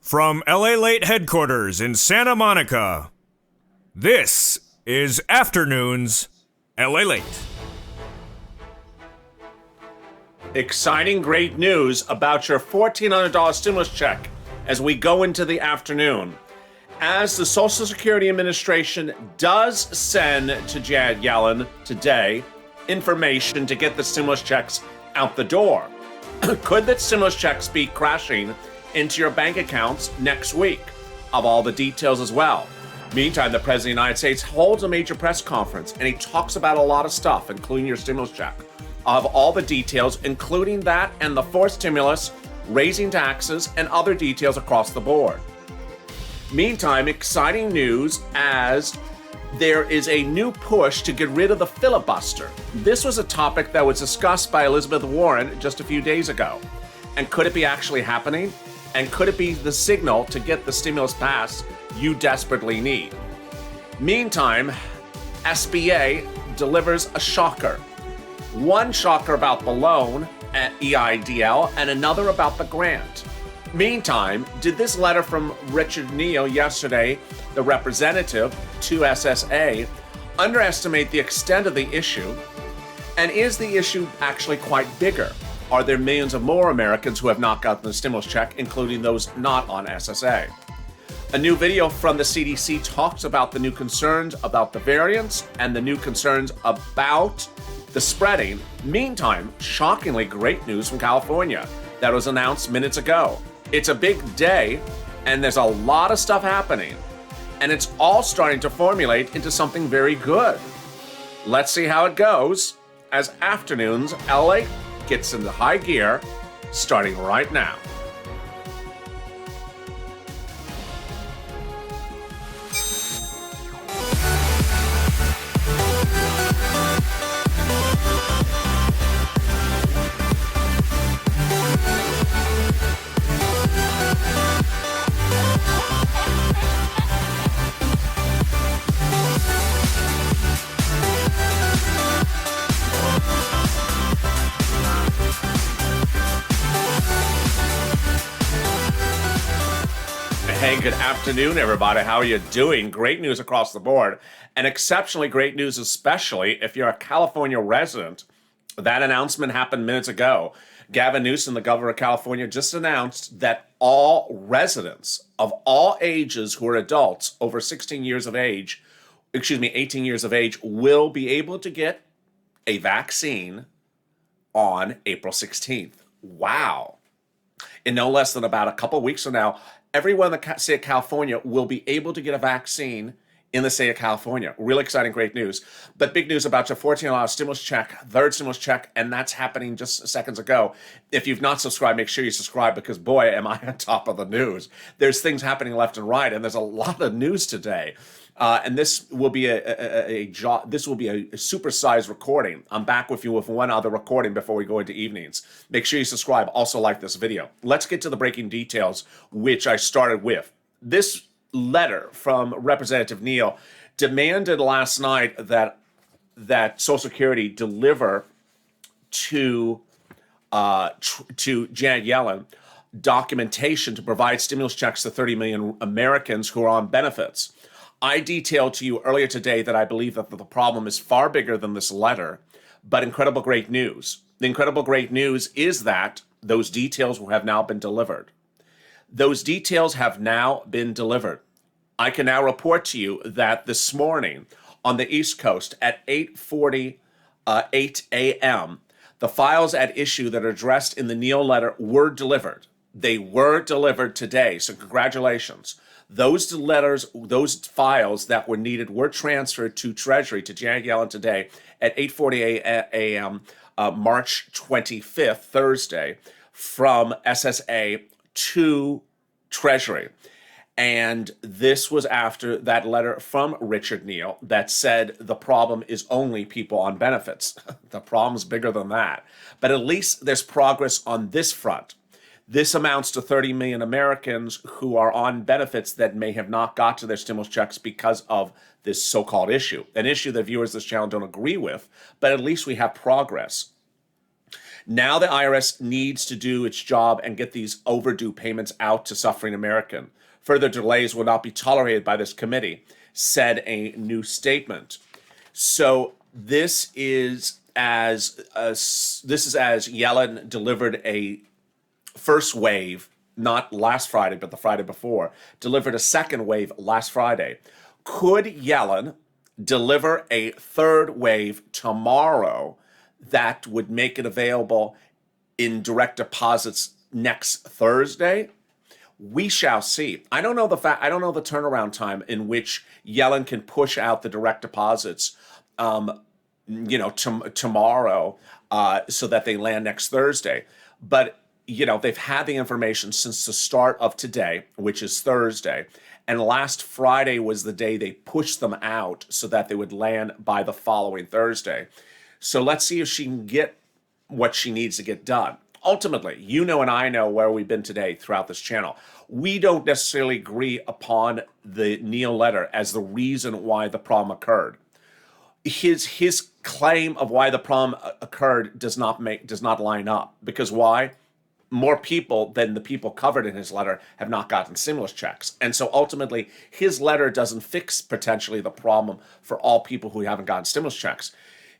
From LALATE headquarters in Santa Monica, this is Afternoons LALATE. Exciting, great news about your $1,400 stimulus check as we go into the afternoon. As the Social Security Administration does send to Janet Yellen today information to get the stimulus checks out the door. Could the stimulus checks be crashing into your bank accounts next week? Of all the details as well. Meantime, the President of the United States holds a major press conference and he talks about a lot of stuff, including your stimulus check. Of all the details, including that and the fourth stimulus, raising taxes, and other details across the board. Meantime, exciting news as there is a new push to get rid of the filibuster. This was a topic that was discussed by Elizabeth Warren just a few days ago. And could it be actually happening? And could it be the signal to get the stimulus passed you desperately need? Meantime, SBA delivers a shocker. One shocker about the loan at EIDL and another about the grant. Meantime, did this letter from Richard Neal yesterday, the representative to SSA, underestimate the extent of the issue? And is the issue actually quite bigger? Are there millions of more Americans who have not gotten the stimulus check, including those not on SSA? A new video from the CDC talks about the new concerns about the variants and the new concerns about the spreading. Meantime, shockingly great news from California that was announced minutes ago. It's a big day, and there's a lot of stuff happening, and it's all starting to formulate into something very good. Let's see how it goes as Afternoons LA gets into high gear, starting right now. Hey, good afternoon, everybody. How are you doing? Great news across the board, and exceptionally great news, especially if you're a California resident. That announcement happened minutes ago. Gavin Newsom, the governor of California, just announced that all residents of all ages who are adults over 18 years of age, will be able to get a vaccine on April 16th. Wow. In no less than about a couple weeks from now, everyone in the state of California will be able to get a vaccine in the state of California. Really exciting, great news. But big news about your $14 stimulus check, third stimulus check, and that's happening just seconds ago. If you've not subscribed, make sure you subscribe because, boy, am I on top of the news. There's things happening left and right, and there's a lot of news today. And this will be a supersized recording. I'm back with you with one other recording before we go into evenings. Make sure you subscribe. Also like this video. Let's get to the breaking details, which I started with. This letter from Representative Neal demanded last night that Social Security deliver to Janet Yellen documentation to provide stimulus checks to 30 million Americans who are on benefits. I detailed to you earlier today that I believe that the problem is far bigger than this letter, but incredible great news. The incredible great news is that those details have now been delivered. Those details have now been delivered. I can now report to you that this morning on the East Coast at 8:48 a.m., the files at issue that are addressed in the Neal letter were delivered. They were delivered today, so congratulations. Those letters, those files that were needed were transferred to Treasury, to Janet Yellen today at 8:48 a.m., March 25th, Thursday, from SSA to Treasury. And this was after that letter from Richard Neal that said the problem is only people on benefits. The problem's bigger than that. But at least there's progress on this front. This amounts to 30 million Americans who are on benefits that may have not got to their stimulus checks because of this so-called issue. An issue that viewers of this channel don't agree with, but at least we have progress. Now the IRS needs to do its job and get these overdue payments out to suffering American. Further delays will not be tolerated by this committee, said a new statement. So this is as Yellen delivered a first wave, not last Friday, but the Friday before, delivered a second wave last Friday. Could Yellen deliver a third wave tomorrow that would make it available in direct deposits next Thursday? We shall see. I don't know the turnaround time in which Yellen can push out the direct deposits, tomorrow, so that they land next Thursday. But they've had the information since the start of today, which is Thursday, and last Friday was the day they pushed them out so that they would land by the following Thursday. So let's see if she can get what she needs to get done. Ultimately, and I know where we've been today throughout this channel. We don't necessarily agree upon the Neal letter as the reason why the problem occurred. His claim of why the problem occurred does not line up. Because why? More people than the people covered in his letter have not gotten stimulus checks. And so ultimately, his letter doesn't fix potentially the problem for all people who haven't gotten stimulus checks.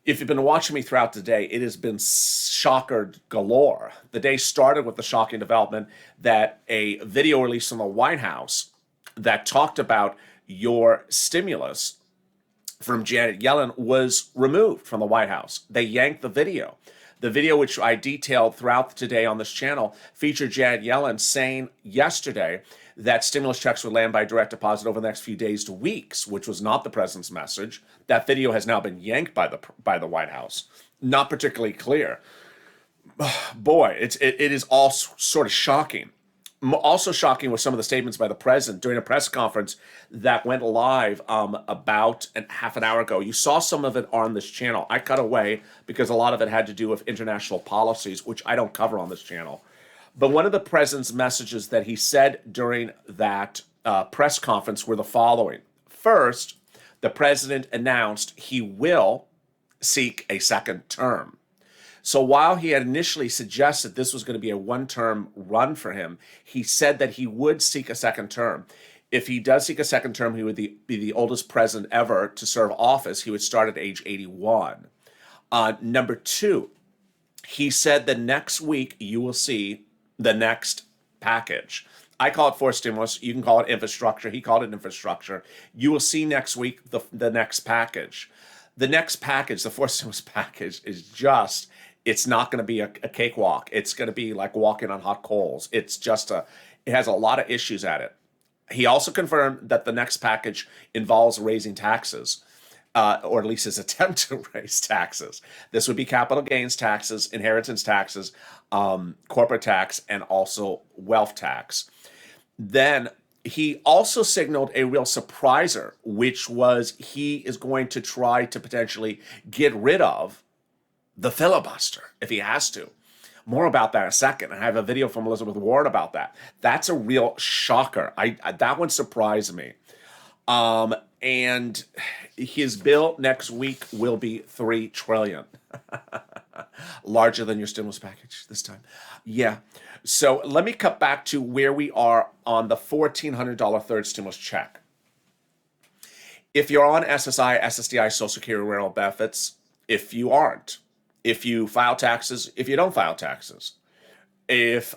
If you've been watching me throughout the day, it has been shocker galore. The day started with the shocking development that a video released from the White House that talked about your stimulus from Janet Yellen was removed from the White House. They yanked the video. The video, which I detailed throughout today on this channel, featured Janet Yellen saying yesterday that stimulus checks would land by direct deposit over the next few days to weeks, which was not the president's message. That video has now been yanked by the White House. Not particularly clear. Boy, it is all sort of shocking. Also shocking was some of the statements by the president during a press conference that went live about half an hour ago. You saw some of it on this channel. I cut away because a lot of it had to do with international policies, which I don't cover on this channel. But one of the president's messages that he said during that press conference were the following. First, the president announced he will seek a second term. So while he had initially suggested this was going to be a one-term run for him, he said that he would seek a second term. If he does seek a second term, he would be the oldest president ever to serve office. He would start at age 81. Number two, he said that next week you will see the next package. I call it forced stimulus. You can call it infrastructure. He called it infrastructure. You will see next week the next package. The next package, the forced stimulus package, is just... It's not going to be a cakewalk. It's going to be like walking on hot coals. It has a lot of issues at it. He also confirmed that the next package involves raising taxes, or at least his attempt to raise taxes. This would be capital gains taxes, inheritance taxes, corporate tax, and also wealth tax. Then he also signaled a real surpriser, which was he is going to try to potentially get rid of the filibuster, if he has to. More about that in a second. I have a video from Elizabeth Warren about that. That's a real shocker. That one surprised me. And his bill next week will be $3 trillion. Larger than your stimulus package this time. Yeah. So let me cut back to where we are on the $1,400 third stimulus check. If you're on SSI, SSDI, Social Security, rental benefits, if you aren't, if you file taxes, if you don't file taxes, if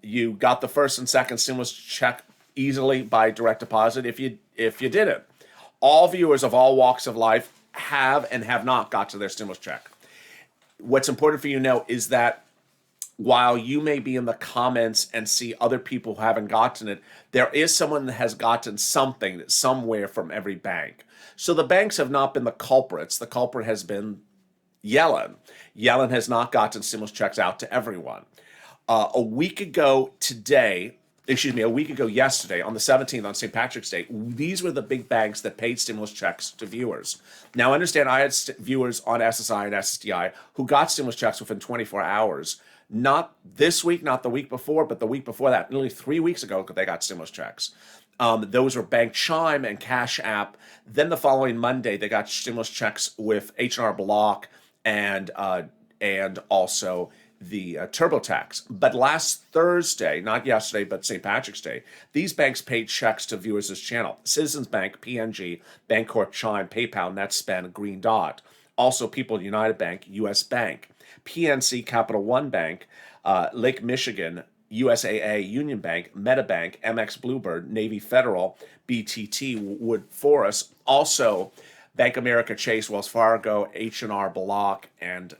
you got the first and second stimulus check easily by direct deposit, if you didn't, all viewers of all walks of life have and have not got to their stimulus check. What's important for you to know is that while you may be in the comments and see other people who haven't gotten it, there is someone that has gotten something somewhere from every bank. So the banks have not been the culprits. The culprit has been Yellen. Yellen has not gotten stimulus checks out to everyone. A week ago yesterday, on the 17th, on St. Patrick's Day, these were the big banks that paid stimulus checks to viewers. Now, understand, I had viewers on SSI and SSDI who got stimulus checks within 24 hours. Not this week, not the week before, but the week before that, nearly 3 weeks ago, they got stimulus checks. Those were Bank Chime and Cash App. Then the following Monday, they got stimulus checks with H&R Block and also TurboTax. But last Thursday, not yesterday, but St. Patrick's Day, these banks paid checks to viewers of this channel. Citizens Bank, PNG, Bancorp, Chime, PayPal, NetSpend, Green Dot. Also People United Bank, US Bank, PNC, Capital One Bank, Lake Michigan, USAA, Union Bank, MetaBank, MX Bluebird, Navy Federal, BTT, Wood Forest. Also Bank America, Chase, Wells Fargo, H&R Block, and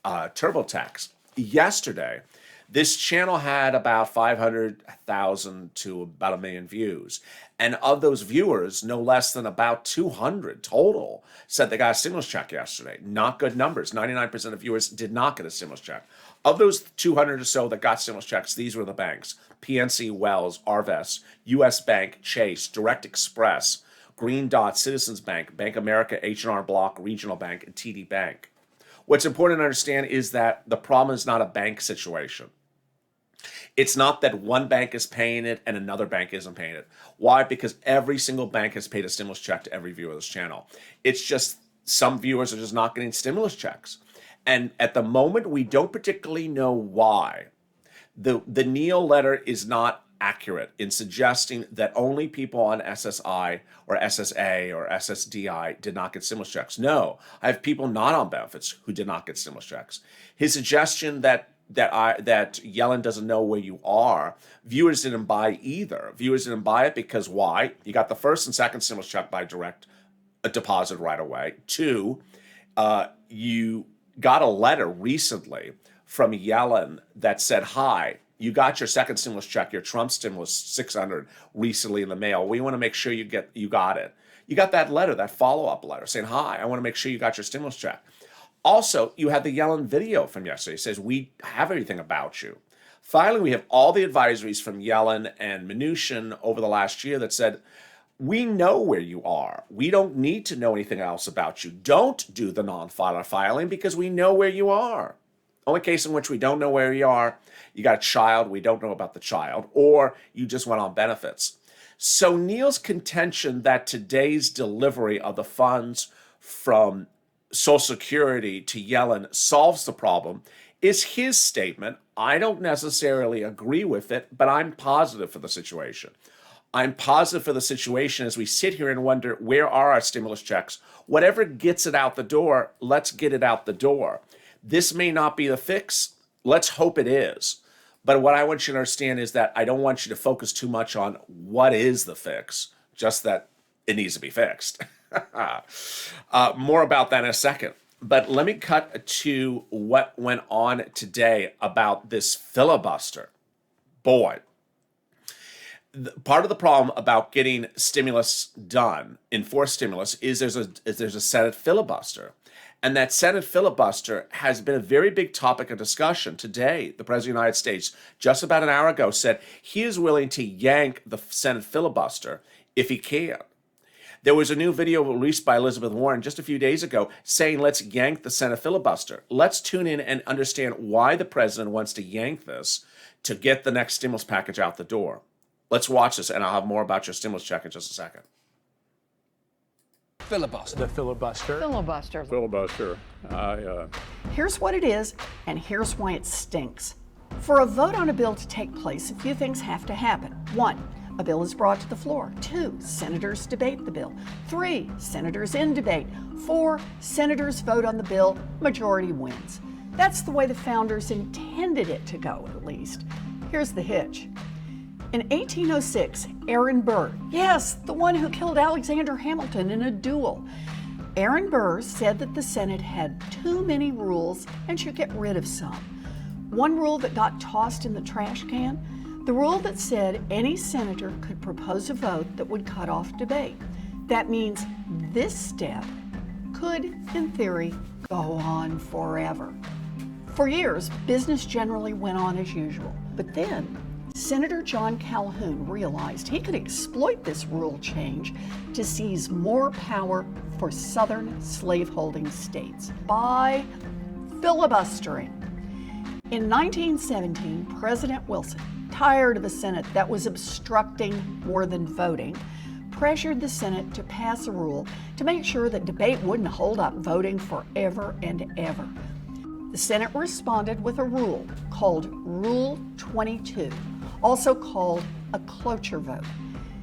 TurboTax. Yesterday, this channel had about 500,000 to about 1 million views. And of those viewers, no less than about 200 total said they got a stimulus check yesterday. Not good numbers. 99% of viewers did not get a stimulus check. Of those 200 or so that got stimulus checks, these were the banks: PNC, Wells, Arvest, US Bank, Chase, Direct Express, Green Dot, Citizens Bank, Bank America, H&R Block, Regional Bank, and TD Bank. What's important to understand is that the problem is not a bank situation. It's not that one bank is paying it and another bank isn't paying it. Why? Because every single bank has paid a stimulus check to every viewer of this channel. It's just some viewers are just not getting stimulus checks. And at the moment, we don't particularly know why. The Neal letter is not accurate in suggesting that only people on SSI or SSA or SSDI did not get stimulus checks. No, I have people not on benefits who did not get stimulus checks. His suggestion that Yellen doesn't know where you are, viewers didn't buy either. Viewers didn't buy it because why? You got the first and second stimulus check by direct deposit right away. Two, you got a letter recently from Yellen that said, hi, you got your second stimulus check, your Trump stimulus, $600 recently in the mail. We want to make sure you got it. You got that letter, that follow-up letter saying, hi, I want to make sure you got your stimulus check. Also, you had the Yellen video from yesterday. It says, we have everything about you. Finally, we have all the advisories from Yellen and Mnuchin over the last year that said, we know where you are. We don't need to know anything else about you. Don't do the non-filer filing because we know where you are. Only case in which we don't know where you are, you got a child, we don't know about the child, or you just went on benefits. So Neal's contention that today's delivery of the funds from Social Security to Yellen solves the problem is his statement. I don't necessarily agree with it, but I'm positive for the situation. I'm positive for the situation as we sit here and wonder, where are our stimulus checks? Whatever gets it out the door, let's get it out the door. This may not be the fix. Let's hope it is. But what I want you to understand is that I don't want you to focus too much on what is the fix, just that it needs to be fixed. More about that in a second. But let me cut to what went on today about this filibuster. Boy, part of the problem about getting stimulus done, enforced stimulus, is there's a Senate filibuster. And that Senate filibuster has been a very big topic of discussion. Today, the President of the United States, just about an hour ago, said he is willing to yank the Senate filibuster if he can. There was a new video released by Elizabeth Warren just a few days ago saying, let's yank the Senate filibuster. Let's tune in and understand why the president wants to yank this to get the next stimulus package out the door. Let's watch this, and I'll have more about your stimulus check in just a second. Filibuster. The filibuster. Filibuster. Filibuster. Here's what it is, and here's why it stinks. For a vote on a bill to take place, a few things have to happen. 1, a bill is brought to the floor. 2, senators debate the bill. 3, senators in debate. 4, senators vote on the bill. Majority wins. That's the way the founders intended it to go, at least. Here's the hitch. In 1806, Aaron Burr, yes, the one who killed Alexander Hamilton in a duel, Aaron Burr said that the Senate had too many rules and should get rid of some. One rule that got tossed in the trash can, the rule that said any senator could propose a vote that would cut off debate. That means this step could, in theory, go on forever. For years, business generally went on as usual, but then Senator John Calhoun realized he could exploit this rule change to seize more power for southern slaveholding states by filibustering. In 1917, President Wilson, tired of a Senate that was obstructing more than voting, pressured the Senate to pass a rule to make sure that debate wouldn't hold up voting forever and ever. The Senate responded with a rule called Rule 22, also called a cloture vote.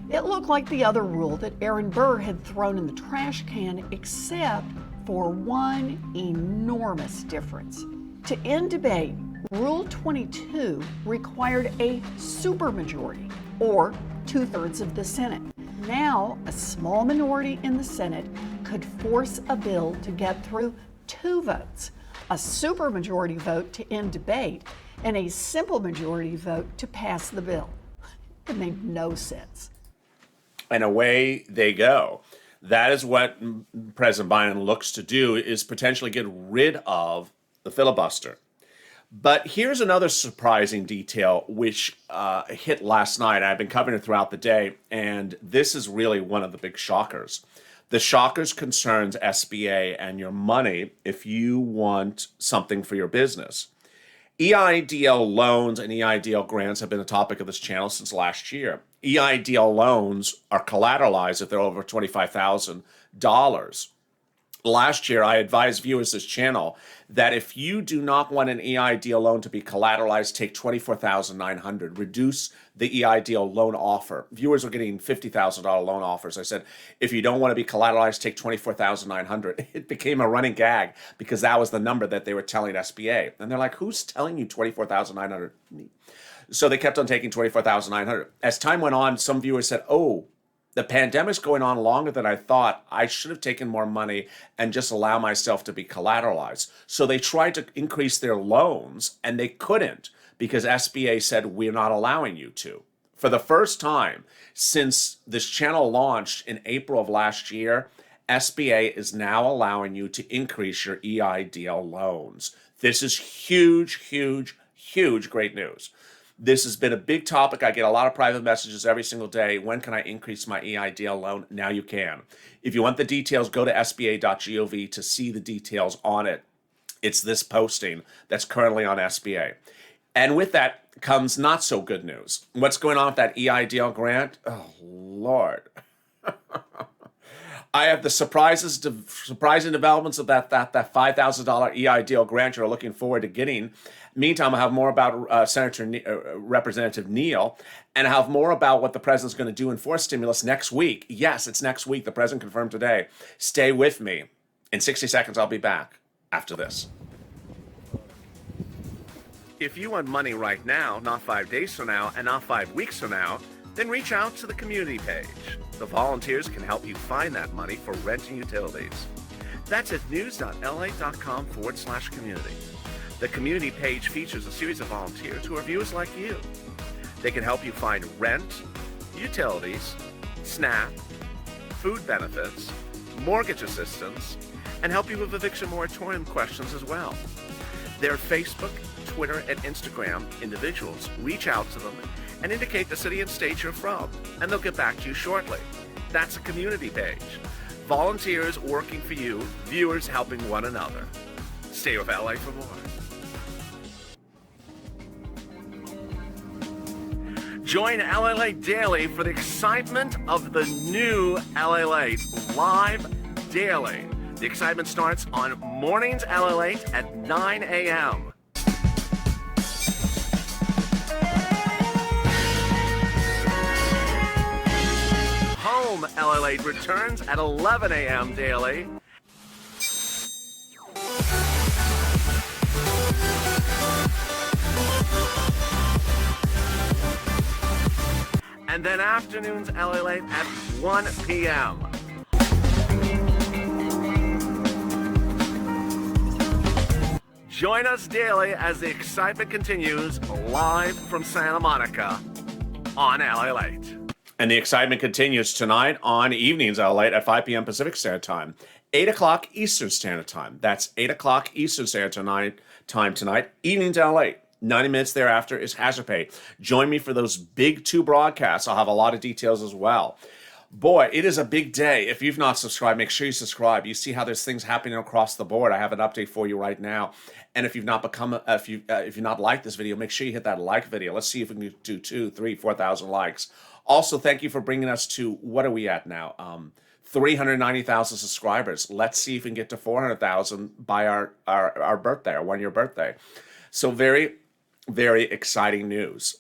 It looked like the other rule that Aaron Burr had thrown in the trash can, except for one enormous difference. To end debate, Rule 22 required a supermajority, or 2/3 of the Senate. Now, a small minority in the Senate could force a bill to get through 2 votes, a supermajority vote to end debate, and a simple majority vote to pass the bill. It made no sense. And away they go. That is what President Biden looks to do, is potentially get rid of the filibuster. But here's another surprising detail which hit last night. I've been covering it throughout the day, and this is really one of the big shockers. The shockers concerns SBA and your money if you want something for your business. EIDL loans and EIDL grants have been a topic of this channel since last year. EIDL loans are collateralized if they're over $25,000. Last year, I advised viewers this channel that if you do not want an EIDL loan to be collateralized, take $24,900. Reduce the EIDL loan offer. Viewers were getting $50,000 loan offers. I said, if you don't want to be collateralized, take $24,900. It became a running gag because that was the number that they were telling SBA. And they're like, who's telling you $24,900? So they kept on taking $24,900. As time went on, some viewers said, oh, the pandemic's going on longer than I thought. I should have taken more money and just allow myself to be collateralized. So they tried to increase their loans and they couldn't because SBA said, we're not allowing you to. For the first time since this channel launched in April of last year, SBA is now allowing you to increase your EIDL loans. This is huge, huge, huge, great news. This has been a big topic. I get a lot of private messages every single day. When can I increase my EIDL loan? Now you can. If you want the details, go to sba.gov to see the details on it. It's this posting that's currently on SBA. And with that comes not so good news. What's going on with that EIDL grant? Oh, Lord. I have the surprising developments of that $5,000 EIDL grant you're looking forward to getting. Meantime, I'll have more about Representative Neal, and I'll have more about what the president's going to do in force stimulus next week. Yes, it's next week. The president confirmed today. Stay with me. In 60 seconds, I'll be back after this. If you want money right now, not 5 days from now, and not 5 weeks from now, then reach out to the community page. The volunteers can help you find that money for rent and utilities. That's at news.la.com/community. The community page features a series of volunteers who are viewers like you. They can help you find rent, utilities, SNAP, food benefits, mortgage assistance, and help you with eviction moratorium questions as well. Their Facebook, Twitter, and Instagram individuals reach out to them and indicate the city and state you're from, and they'll get back to you shortly. That's a community page. Volunteers working for you, viewers helping one another. Stay with LA for more. Join LALATE Daily for the excitement of the new LALATE live daily. The excitement starts on mornings LALATE at 9 a.m. Home LALATE returns at 11 a.m. daily. And then afternoons LALATE at 1 p.m. Join us daily as the excitement continues live from Santa Monica on LALATE. And the excitement continues tonight on evenings LALATE at 5 p.m. Pacific Standard Time, 8 o'clock Eastern Standard Time. That's 8 o'clock Eastern Standard Time tonight, evenings LALATE. 90 minutes thereafter is Hazard Pay. Join me for those big 2 broadcasts. I'll have a lot of details as well. Boy, it is a big day. If you've not subscribed, make sure you subscribe. You see how there's things happening across the board. I have an update for you right now. And if you've not if you've not liked this video, make sure you hit that like video. Let's see if we can do 2,000, 3,000, 4,000 likes. Also, thank you for bringing us to, what are we at now? 390,000 subscribers. Let's see if we can get to 400,000 by our birthday, our 1 year birthday. So very, very exciting news.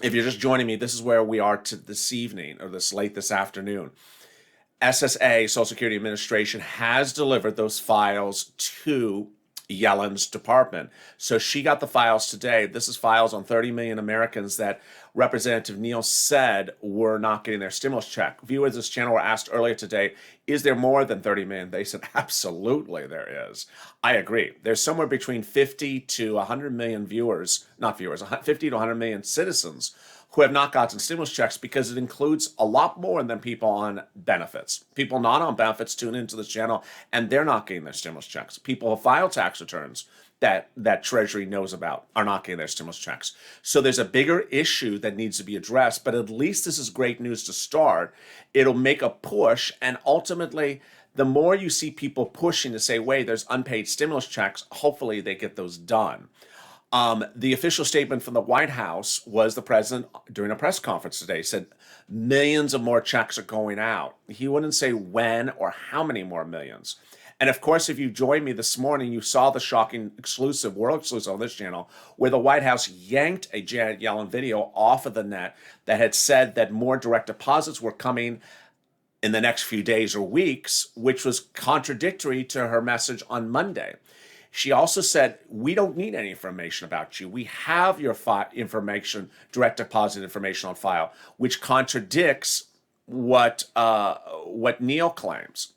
If you're just joining me, this is where we are this evening or this afternoon. SSA, Social Security Administration, has delivered those files to Yellen's department. So she got the files today. This is files on 30 million Americans that Representative Neal said were not getting their stimulus check. Viewers of this channel were asked earlier today, is there more than 30 million? They said, absolutely there is. I agree. There's somewhere between 50 to 100 million 50 to 100 million citizens who have not gotten stimulus checks because it includes a lot more than people on benefits. People not on benefits tune into this channel and they're not getting their stimulus checks. People who file tax returns that Treasury knows about are not getting their stimulus checks. So there's a bigger issue that needs to be addressed, but at least this is great news to start. It'll make a push, and ultimately, the more you see people pushing to say, wait, there's unpaid stimulus checks, hopefully they get those done. The official statement from the White House was the president, during a press conference today, said millions of more checks are going out. He wouldn't say when or how many more millions. And of course, if you joined me this morning, you saw the shocking world exclusive on this channel, where the White House yanked a Janet Yellen video off of the net that had said that more direct deposits were coming in the next few days or weeks, which was contradictory to her message on Monday. She also said, we don't need any information about you. We have your information, direct deposit information on file, which contradicts what Neal claims.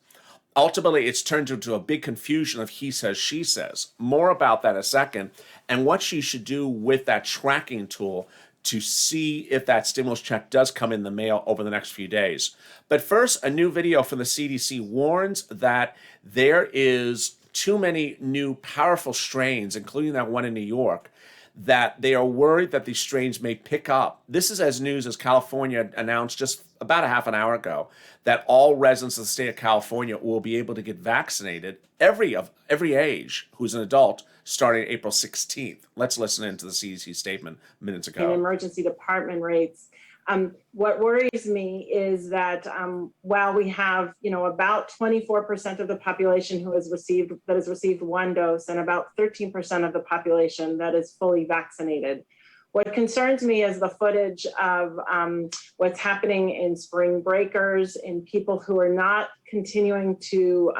Ultimately, it's turned into a big confusion of he says, she says. More about that in a second, and what she should do with that tracking tool to see if that stimulus check does come in the mail over the next few days. But first, a new video from the CDC warns that there is too many new powerful strains, including that one in New York, that they are worried that these strains may pick up. This is as news as California announced just about a half an hour ago that all residents of the state of California will be able to get vaccinated, every age who's an adult, starting April 16th. Let's listen into the CDC statement minutes ago. And emergency department rates. What worries me is that while we have, about 24% of the population that has received one dose and about 13% of the population that is fully vaccinated. What concerns me is the footage of what's happening in spring breakers, in people who are not continuing to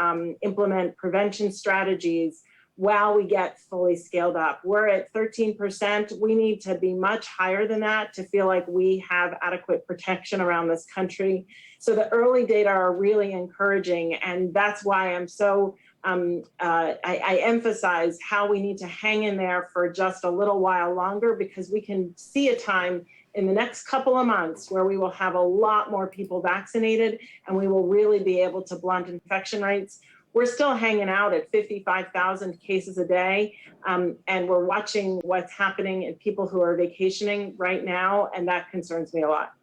implement prevention strategies while we get fully scaled up. We're at 13%. We need to be much higher than that to feel like we have adequate protection around this country. So the early data are really encouraging, and that's why I'm so I emphasize how we need to hang in there for just a little while longer, because we can see a time in the next couple of months where we will have a lot more people vaccinated and we will really be able to blunt infection rates. We're still hanging out at 55,000 cases a day, and we're watching what's happening in people who are vacationing right now, and that concerns me a lot.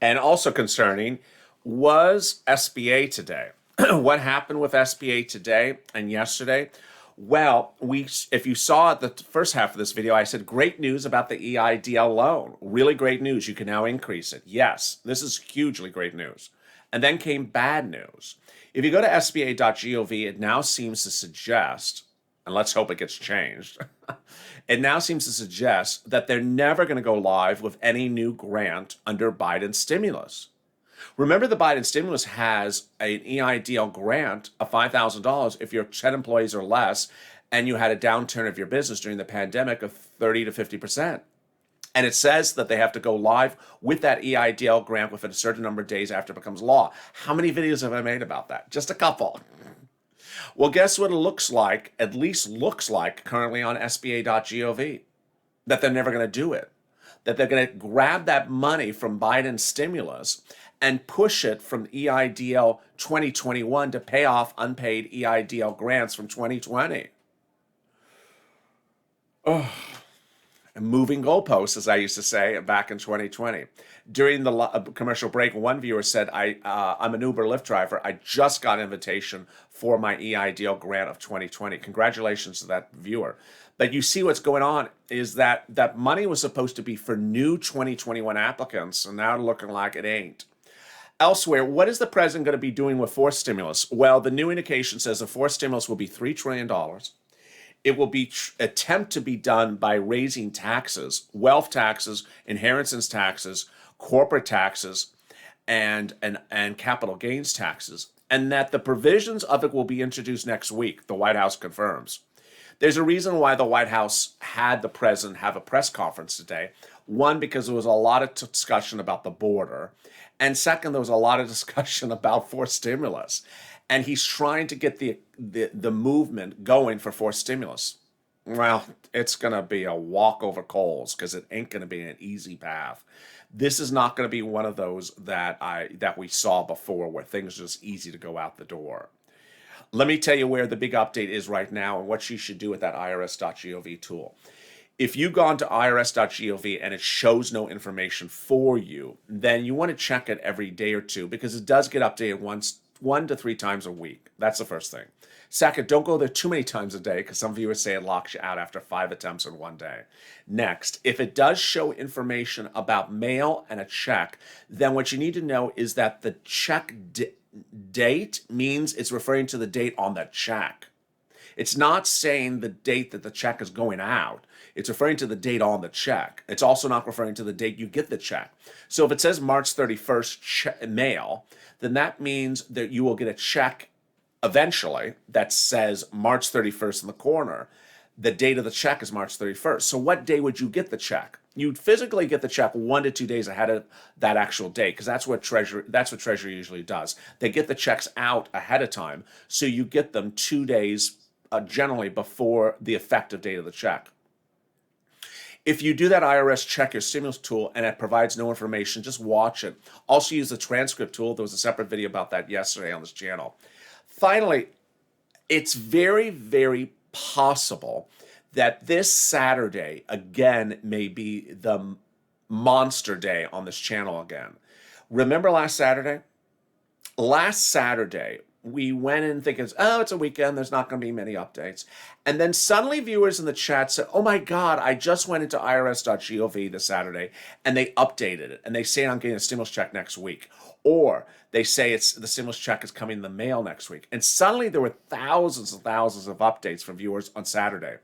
And also concerning was SBA today. What happened with SBA today and yesterday? Well, if you saw the first half of this video, I said great news about the EIDL loan. Really great news. You can now increase it. Yes, this is hugely great news. And then came bad news. If you go to sba.gov, it now seems to suggest, and let's hope it gets changed, it now seems to suggest that they're never going to go live with any new grant under Biden's stimulus. Remember, the Biden stimulus has an EIDL grant of $5,000 if you're 10 employees or less and you had a downturn of your business during the pandemic of 30 to 50%. And it says that they have to go live with that EIDL grant within a certain number of days after it becomes law. How many videos have I made about that? Just a couple. Well, guess what it looks like, at least looks like currently on SBA.gov, that they're never going to do it. That they're going to grab that money from Biden's stimulus and push it from EIDL 2021 to pay off unpaid EIDL grants from 2020. Oh. Moving goalposts, as I used to say back in 2020. During the commercial break, one viewer said, I'm an Uber Lyft driver. I just got an invitation for my EIDL grant of 2020. Congratulations to that viewer. But you see what's going on is that that money was supposed to be for new 2021 applicants, and now it's looking like it ain't. Elsewhere, what is the president going to be doing with forced stimulus? Well, the new indication says the forced stimulus will be $3 trillion. It will be attempt to be done by raising taxes, wealth taxes, inheritance taxes, corporate taxes, and capital gains taxes, and that the provisions of it will be introduced next week, the White House confirms. There's a reason why the White House had the president have a press conference today. One, because there was a lot of discussion about the border. And second, there was a lot of discussion about forced stimulus. And he's trying to get the movement going for forced stimulus. Well, it's going to be a walk over coals because it ain't going to be an easy path. This is not going to be one of those that we saw before where things are just easy to go out the door. Let me tell you where the big update is right now and what you should do with that irs.gov tool. If you've gone to irs.gov and it shows no information for you, then you want to check it every day or two because it does get updated 1 to 3 times a week. That's the first thing. Second, don't go there too many times a day because some viewers say it locks you out after 5 attempts in one day. Next, if it does show information about mail and a check, then what you need to know is that the check date means it's referring to the date on the check. It's not saying the date that the check is going out. It's referring to the date on the check. It's also not referring to the date you get the check. So if it says March 31st mail, then that means that you will get a check eventually that says March 31st in the corner. The date of the check is March 31st. So what day would you get the check? You'd physically get the check 1 to 2 days ahead of that actual date because that's what Treasury usually does. They get the checks out ahead of time, so you get them 2 days generally before the effective date of the check. If you do that IRS check your stimulus tool and it provides no information, just watch it. Also use the transcript tool. There was a separate video about that yesterday on this channel. Finally, it's very, very possible that this Saturday, again, may be the monster day on this channel again. Remember last Saturday? Last Saturday, we went in thinking, oh, it's a weekend, there's not going to be many updates. And then suddenly viewers in the chat said, oh my God, I just went into irs.gov this Saturday and they updated it. And they say I'm getting a stimulus check next week. Or they say the stimulus check is coming in the mail next week. And suddenly there were thousands and thousands of updates from viewers on Saturday.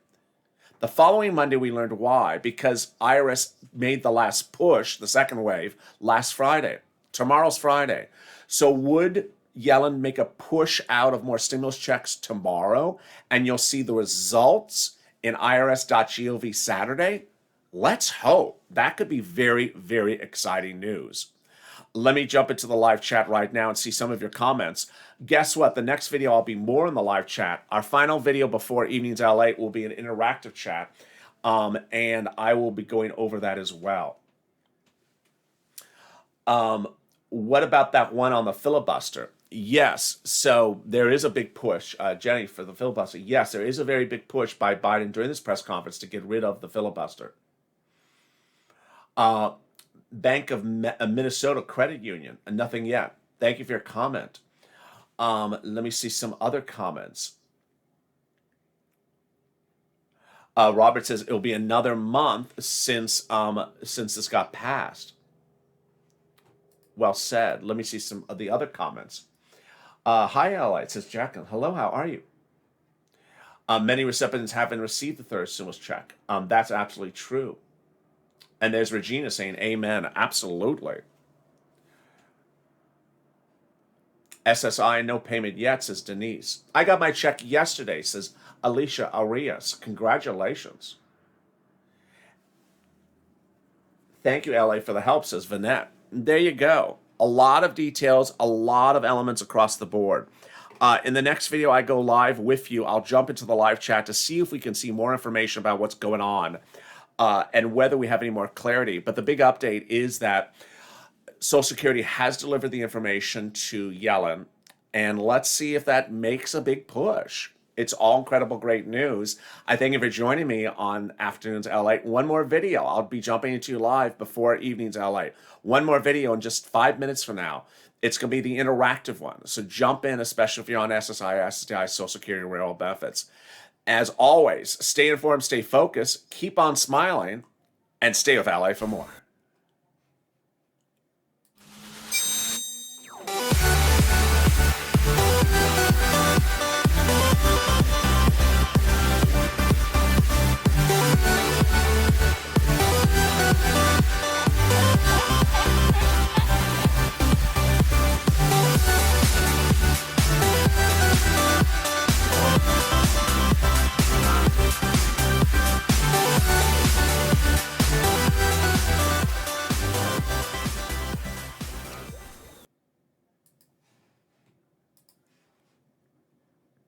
The following Monday, we learned why, because IRS made the last push, the second wave, last Friday. Tomorrow's Friday. So would Yellen make a push out of more stimulus checks tomorrow, and you'll see the results in irs.gov Saturday? Let's hope. That could be very, very exciting news. Let me jump into the live chat right now and see some of your comments. Guess what? The next video, I'll be more in the live chat. Our final video before Evenings LA will be an interactive chat, and I will be going over that as well. What about that one on the filibuster? Yes, so there is a big push, Jenny, for the filibuster. Yes, there is a very big push by Biden during this press conference to get rid of the filibuster. Bank of Minnesota Credit Union, nothing yet. Thank you for your comment. Let me see some other comments. Robert says it'll be another month since this got passed. Well said. Let me see some of the other comments. Hi, LALATE, says Jacqueline. Hello, how are you? Many recipients haven't received the third stimulus check. That's absolutely true. And there's Regina saying, amen, absolutely. SSI, no payment yet, says Denise. I got my check yesterday, says Alicia Arias. Congratulations. Thank you, LA, for the help, says Vanette. There you go. A lot of details, a lot of elements across the board. In the next video, I go live with you. I'll jump into the live chat to see if we can see more information about what's going on and whether we have any more clarity. But the big update is that Social Security has delivered the information to Yellen, and let's see if that makes a big push. It's all incredible, great news. I thank you for joining me on Afternoons LA. One more video. I'll be jumping into you live before Evenings LA. One more video in just 5 minutes from now. It's going to be the interactive one. So jump in, especially if you're on SSI, SSDI, Social Security, Rural Benefits. As always, stay informed, stay focused, keep on smiling, and stay with LA for more.